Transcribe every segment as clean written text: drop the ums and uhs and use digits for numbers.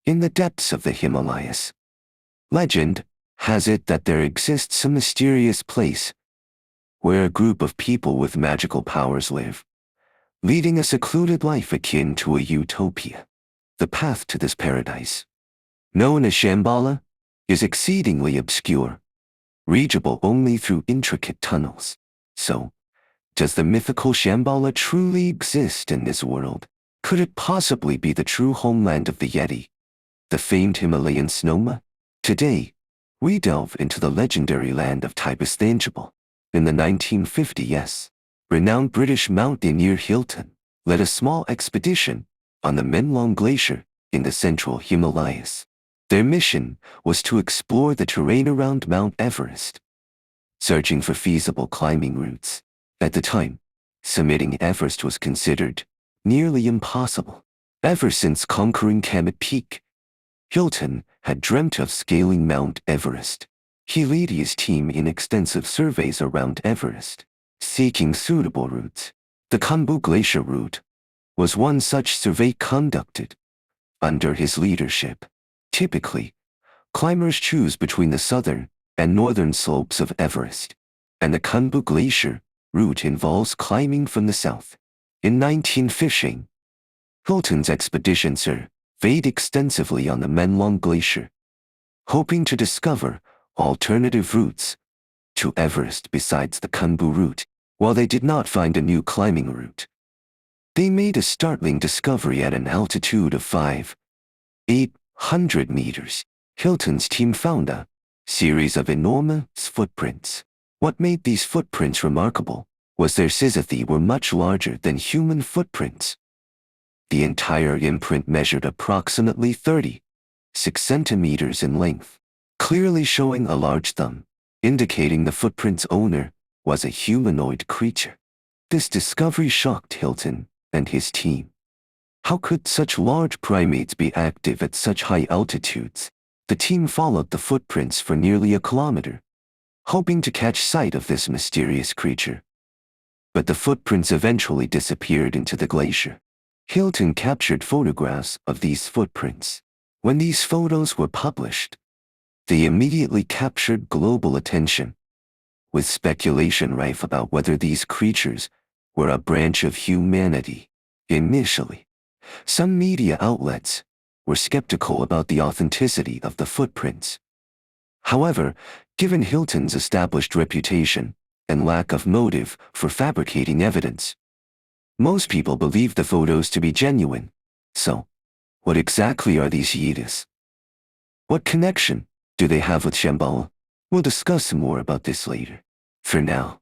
in the depths of the Himalayas. Legend has it that there exists a mysterious place where a group of people with magical powers live, leading a secluded life akin to a utopia. The path to this paradise, known as Shambhala, is exceedingly obscure, reachable only through intricate tunnels. So, does the mythical Shambhala truly exist in this world? Could it possibly be the true homeland of the Yeti, the famed Himalayan snowman? Today, we delve into the legendary land of Tibet. In the 1950s, renowned British mountaineer Hilton led a small expedition on the Menlong Glacier in the central Himalayas. Their mission was to explore the terrain around Mount Everest, searching for feasible climbing routes. At the time, summiting Everest was considered nearly impossible. Ever since conquering Kamet Peak, Hilton had dreamt of scaling Mount Everest. He led his team in extensive surveys around Everest, seeking suitable routes. The Khumbu Glacier route was one such survey conducted under his leadership. Typically, climbers choose between the southern and northern slopes of Everest, and the Khumbu Glacier route involves climbing from the south. In 1950, Hilton's expedition surveyed extensively on the Menlong Glacier, hoping to discover alternative routes to Everest besides the Khumbu route. While they did not find a new climbing route, they made a startling discovery at an altitude of 5,800 meters. Hilton's team found a series of enormous footprints. What made these footprints remarkable was their size were much larger than human footprints. The entire imprint measured approximately 36 centimeters in length, clearly showing a large thumb, indicating the footprint's owner was a humanoid creature. This discovery shocked Hilton and his team. How could such large primates be active at such high altitudes? The team followed the footprints for nearly a kilometer, hoping to catch sight of this mysterious creature. But the footprints eventually disappeared into the glacier. Hilton captured photographs of these footprints. When these photos were published, they immediately captured global attention, with speculation rife about whether these creatures were a branch of humanity. Initially, some media outlets were skeptical about the authenticity of the footprints. However, given Hilton's established reputation and lack of motive for fabricating evidence, most people believed the photos to be genuine. So, what exactly are these Yetis? What connection do they have with Shambhala? We'll discuss more about this later. For now,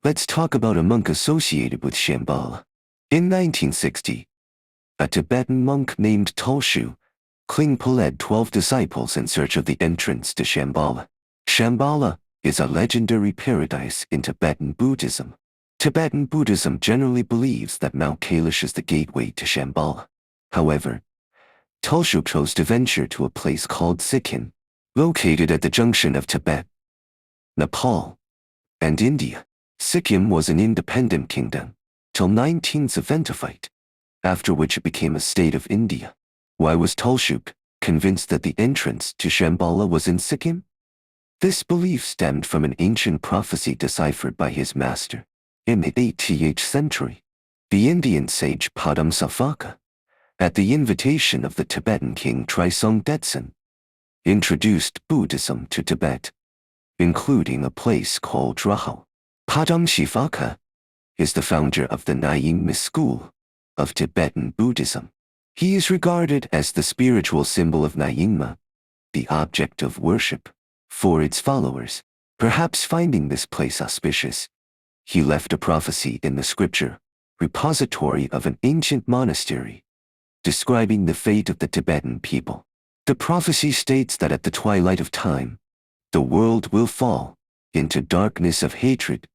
let's talk about a monk associated with Shambhala. In 1960, a Tibetan monk named Tulshu Klingpa led 12 disciples in search of the entrance to Shambhala. Shambhala is a legendary paradise in Tibetan Buddhism. Tibetan Buddhism generally believes that Mount Kailash is the gateway to Shambhala. However, Tulshu chose to venture to a place called Sikkim, located at the junction of Tibet, Nepal, and India. Sikkim was an independent kingdom till 1975, after which it became a state of India. Why was Tulshu convinced that the entrance to Shambhala was in Sikkim? This belief stemmed from an ancient prophecy deciphered by his master. In the 18th century, the Indian sage Padmasambhava, at the invitation of the Tibetan king Trisong Detsen, introduced Buddhism to Tibet, including a place called Rahul. Padmasambhava is the founder of the Nyingma school of Tibetan Buddhism. He is regarded as the spiritual symbol of Nyingma, the object of worship for its followers. Perhaps finding this place auspicious, he left a prophecy in the scripture repository of an ancient monastery, describing the fate of the Tibetan people. The prophecy states that at the twilight of time, the world will fall into darkness of hatred,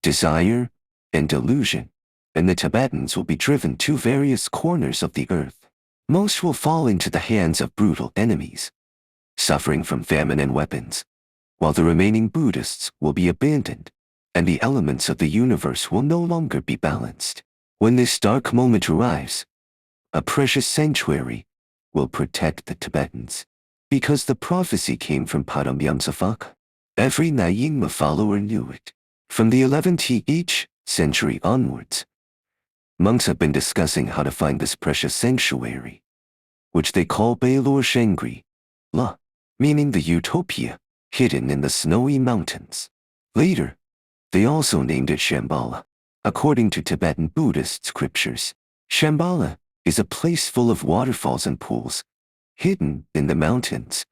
desire, and delusion, and the Tibetans will be driven to various corners of the earth. Most will fall into the hands of brutal enemies, suffering from famine and weapons, while the remaining Buddhists will be abandoned, and the elements of the universe will no longer be balanced. When this dark moment arrives, a precious sanctuary will protect the Tibetans. Because the prophecy came from Padam Yamsafaka. Every Nyingma follower knew it. From the 11th century onwards, monks have been discussing how to find this precious sanctuary, which they call Bailur Shangri La, meaning the utopia, hidden in the snowy mountains. Later, they also named it Shambhala. According to Tibetan Buddhist scriptures, Shambhala is a place full of waterfalls and pools, hidden in the mountains.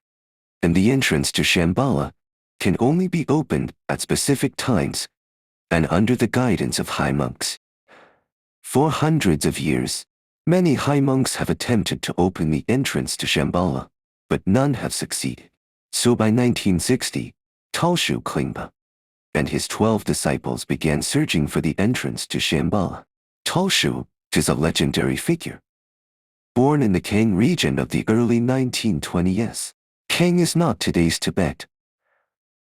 And the entrance to Shambhala can only be opened at specific times and under the guidance of high monks. For hundreds of years, many high monks have attempted to open the entrance to Shambhala, but none have succeeded. So by 1960, Talshu Klingpa and his 12 disciples began searching for the entrance to Shambhala. Talshu is a legendary figure. Born in the Kang region of the early 1920s. Kang is not today's Tibet,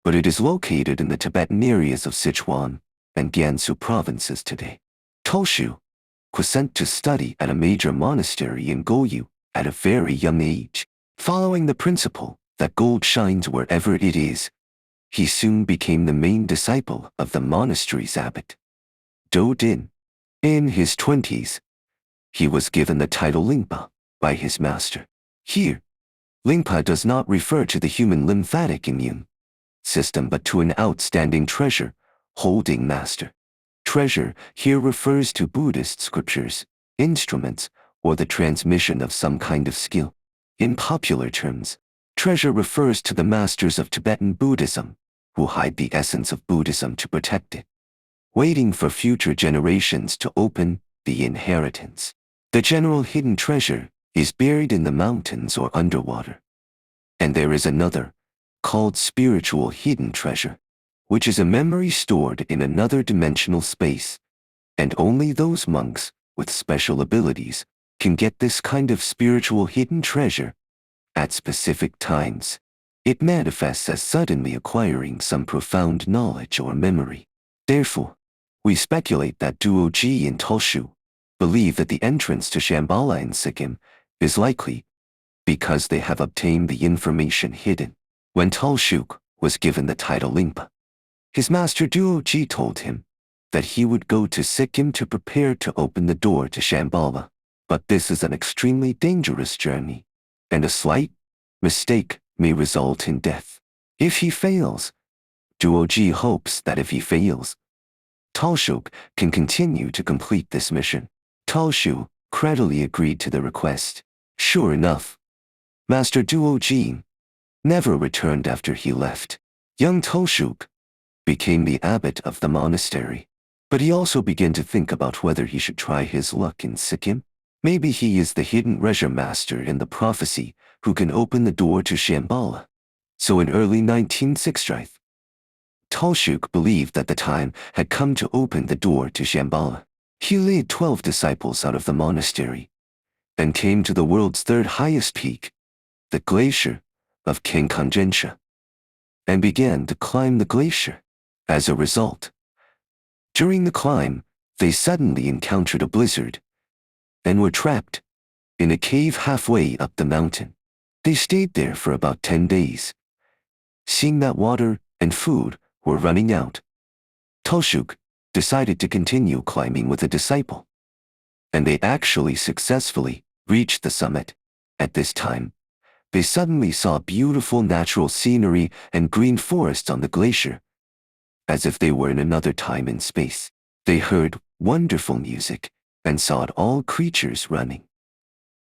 but it is located in the Tibetan areas of Sichuan and Gansu provinces today. Talshu was sent to study at a major monastery in Goyu at a very young age. Following the principle that gold shines wherever it is, he soon became the main disciple of the monastery's abbot, Do Din. In his 20s, he was given the title Lingpa by his master. Here, Lingpa does not refer to the human lymphatic immune system but to an outstanding treasure holding master. Treasure here refers to Buddhist scriptures, instruments, or the transmission of some kind of skill. In popular terms, treasure refers to the masters of Tibetan Buddhism, who hide the essence of Buddhism to protect it, waiting for future generations to open the inheritance. The general hidden treasure is buried in the mountains or underwater. And there is another, called spiritual hidden treasure, which is a memory stored in another dimensional space, and only those monks with special abilities can get this kind of spiritual hidden treasure at specific times. It manifests as suddenly acquiring some profound knowledge or memory. Therefore, we speculate that Duoji and Talshu believe that the entrance to Shambhala in Sikkim is likely because they have obtained the information hidden. When Talshuk was given the title Lingpa, his master Duoji told him that he would go to Sikkim to prepare to open the door to Shambhala. But this is an extremely dangerous journey, and a slight mistake may result in death. If he fails, Duoji hopes that if he fails, Talshuk can continue to complete this mission. Talshu readily agreed to the request. Sure enough, Master Duoji never returned after he left. Young Talshuk became the abbot of the monastery, but he also began to think about whether he should try his luck in Sikkim. Maybe he is the hidden treasure master in the prophecy who can open the door to Shambhala. So in early 1960, Talshuk believed that the time had come to open the door to Shambhala. He led 12 disciples out of the monastery and came to the world's third highest peak, the glacier of Kankanjensha, and began to climb the glacier. As a result, during the climb, they suddenly encountered a blizzard and were trapped in a cave halfway up the mountain. They stayed there for about 10 days. Seeing that water and food were running out, Talshuk decided to continue climbing with a disciple. And they actually successfully reached the summit. At this time, they suddenly saw beautiful natural scenery and green forests on the glacier, as if they were in another time and space. They heard wonderful music and saw all creatures running,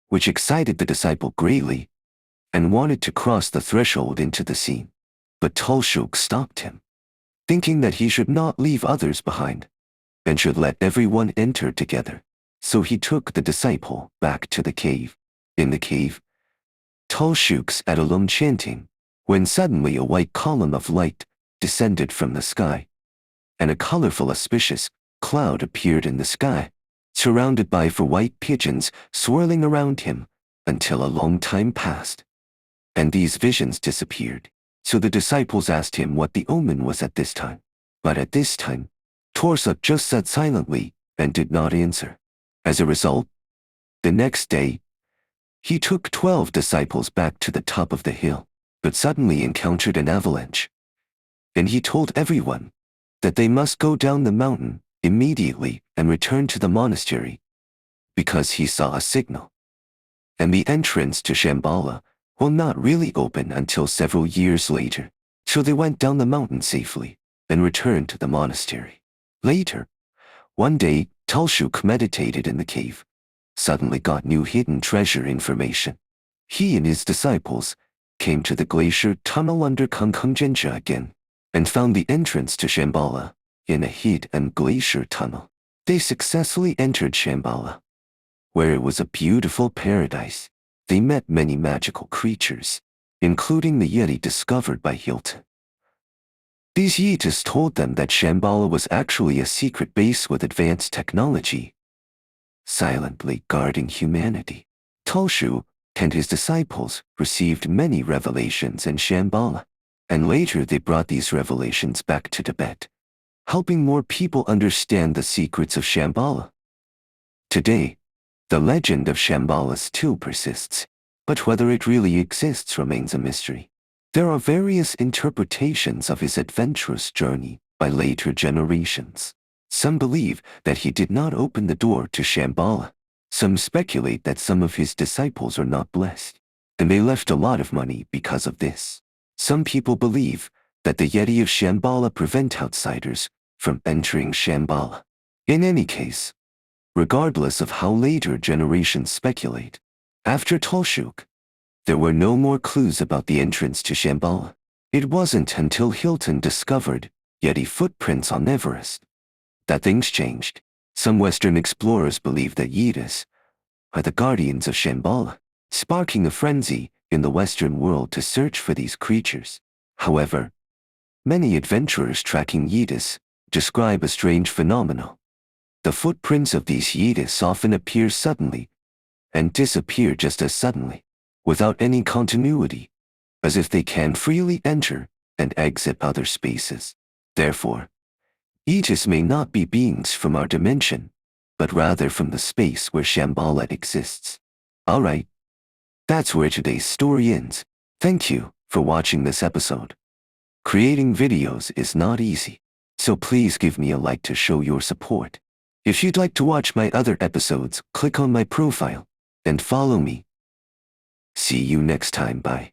which excited the disciple greatly and wanted to cross the threshold into the scene. But Talshuk stopped him, thinking that he should not leave others behind and should let everyone enter together. So he took the disciple back to the cave. In the cave, Talshuk sat alone chanting, when suddenly a white column of light descended from the sky, and a colorful auspicious cloud appeared in the sky, surrounded by 4 white pigeons swirling around him until a long time passed. And these visions disappeared. So the disciples asked him what the omen was at this time. But at this time, Talshuk just sat silently and did not answer. As a result, the next day, He took 12 disciples back to the top of the hill, but suddenly encountered an avalanche. And he told everyone that they must go down the mountain immediately and return to the monastery, because he saw a signal. And the entrance to Shambhala will not really open until several years later. So they went down the mountain safely and returned to the monastery. Later, one day, Tulshuk meditated in the cave, suddenly got new hidden treasure information. He and his disciples came to the glacier tunnel under Kangkungjenja again and found the entrance to Shambhala in a hidden glacier tunnel. They successfully entered Shambhala, where it was a beautiful paradise. They met many magical creatures, including the Yeti discovered by Hilton. These Yetis told them that Shambhala was actually a secret base with advanced technology, silently guarding humanity. Tulshuk and his disciples received many revelations in Shambhala, and later they brought these revelations back to Tibet, helping more people understand the secrets of Shambhala. Today, the legend of Shambhala still persists, but whether it really exists remains a mystery. There are various interpretations of his adventurous journey by later generations. Some believe that he did not open the door to Shambhala. Some speculate that some of his disciples are not blessed, and they left a lot of money because of this. Some people believe that the Yeti of Shambhala prevent outsiders from entering Shambhala. In any case, regardless of how later generations speculate, after Tulshuk, there were no more clues about the entrance to Shambhala. It wasn't until Hilton discovered Yeti footprints on Everest that things changed. Some Western explorers believe that Yetis are the guardians of Shambhala, sparking a frenzy in the Western world to search for these creatures. However, many adventurers tracking Yetis describe a strange phenomenon. The footprints of these Yetis often appear suddenly and disappear just as suddenly, without any continuity, as if they can freely enter and exit other spaces. Therefore, Yetis may not be beings from our dimension, but rather from the space where Shambhala exists. Alright, that's where today's story ends. Thank you for watching this episode. Creating videos is not easy, so please give me a like to show your support. If you'd like to watch my other episodes, click on my profile and follow me. See you next time. Bye.